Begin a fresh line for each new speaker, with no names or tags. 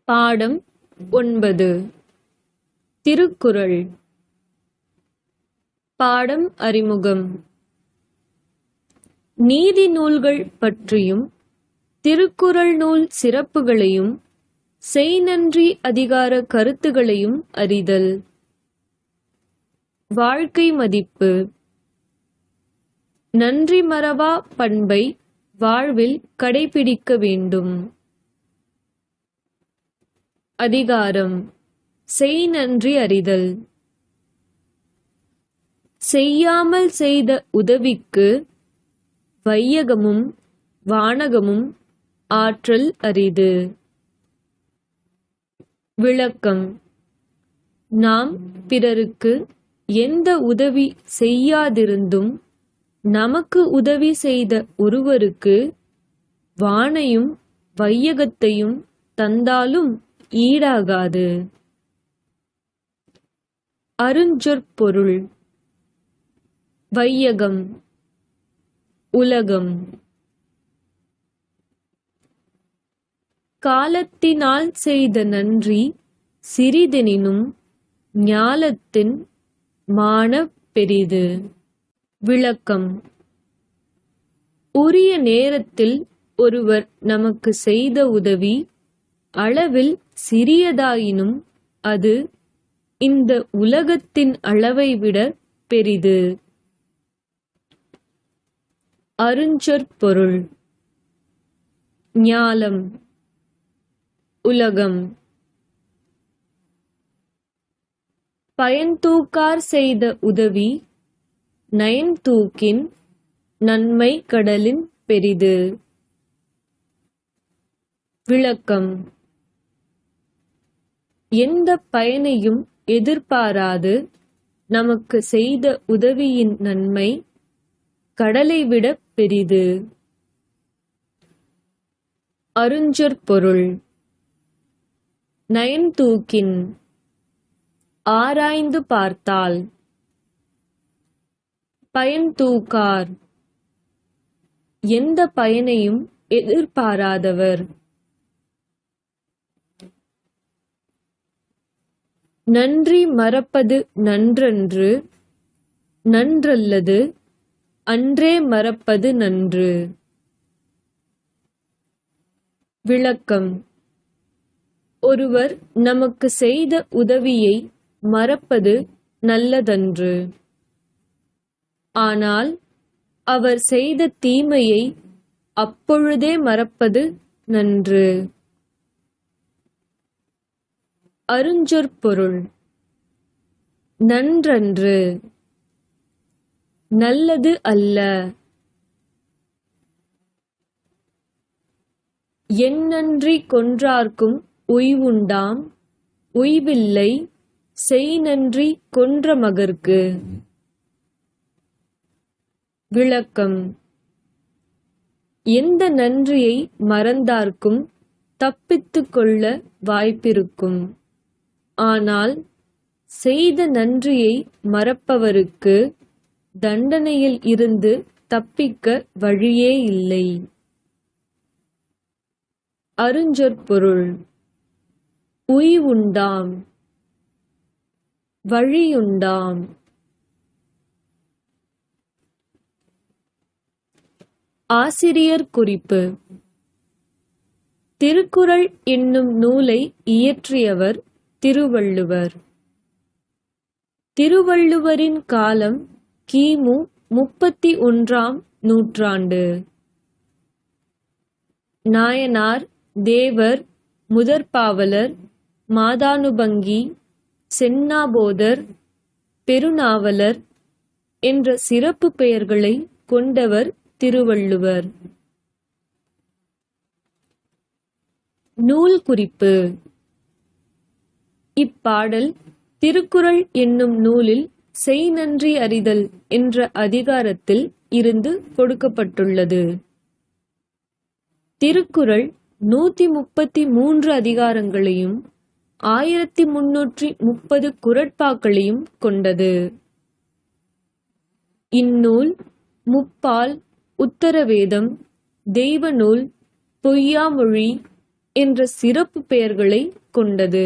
பாடம் 9. திருக்குறள். பாடம் அறிமுகம். நீதி நூல்கள் பற்றியும் திருக்குறள் நூல் சிறப்புகளையும் செய்நன்றி அதிகார கருத்துகளையும் அறிதல். வாழ்க்கை மதிப்பு. நன்றி மறவா பண்பை வாழ்வில் கடைபிடிக்க வேண்டும். அதிகாரம் செய்நன்றி அறிதல். செய்யாமல் செய்த உதவிக்கு வையகமும் வானகமும் ஆற்றல் அரிது. விளக்கம். நாம் பிறருக்கு எந்த உதவி செய்யாதிருந்தும் நமக்கு உதவி செய்த ஒருவருக்கு வானையும் வையகத்தையும் தந்தாலும் ஈடாகாது. அருஞ்சொற்பொருள். வையகம் உலகம். காலத்தினால் செய்த நன்றி சிறிதெனினும் ஞாலத்தின் மாணப் பெரிது. விளக்கம். உரிய நேரத்தில் ஒருவர் நமக்கு செய்த உதவி அளவில் சிறியதாயினும் அது இந்த உலகத்தின் அளவை விட பெரிது. அருஞ்சொற்பொருள். ஞாலம் உலகம். பயன்தூக்கார் செய்த உதவி நயன்தூக்கின் நன்மை கடலின் பெரிது. விளக்கம். எந்த பயனையும் எதிர்பாராது நமக்கு செய்த உதவியின் நன்மை கடலை விட பெரிது. அருஞ்சொற்பொருள். நயன்தூக்கின் ஆராய்ந்து பார்த்தால். பயன்தூக்கார் எந்த பயனையும் எதிர்பாராதவர். நன்றி மறப்பது நன்றன்று, நன்றல்லது அன்றே மறப்பது நன்று. விளக்கம். ஒருவர் நமக்கு செய்த உதவியை மறப்பது நல்லதன்று. ஆனால் அவர் செய்த தீமையை அப்பொழுதே மறப்பது நன்று. அருஞ்சொற்பொருள். நன்றன்று நல்லது அல்ல. எந்நன்றி கொன்றார்க்கும் உய்வுண்டாம், உய்வில்லை செய்நன்றி கொன்ற மகற்கு. விளக்கம். எந்த நன்றியை மறந்தார்க்கும் தப்பித்துக் கொள்ள வாய்ப்பிருக்கும். ஆனால் செய்த நன்றியை மறப்பவருக்கு தண்டனையில் இருந்து தப்பிக்க வழியே இல்லை. அருஞ்சொற்பொருள். உய்வுண்டாம் வழியுண்டாம். ஆசிரியர் குறிப்பு. திருக்குறள் என்னும் நூலை இயற்றியவர் திருவள்ளுவர். திருவள்ளுவரின் காலம் கிமு 31ஆம் நூற்றாண்டு. நாயனார், தேவர், முதற்பாவலர், மாதானுபங்கி, சென்னாபோதர், பெருநாவலர் என்ற சிறப்பு பெயர்களை கொண்டவர் திருவள்ளுவர். நூல் குறிப்பு. இப்பாடல் திருக்குறள் என்னும் நூலில் செய்நன்றி அறிதல் என்ற அதிகாரத்தில் இருந்து கொடுக்கப்பட்டுள்ளது. திருக்குறள் 133 அதிகாரங்களையும் 1330 குறட்பாக்களையும் கொண்டது. இந்நூல் முப்பால், உத்தரவேதம், தெய்வநூல், பொய்யாமொழி, என்ற சிறப்பு பெயர்களை கொண்டது.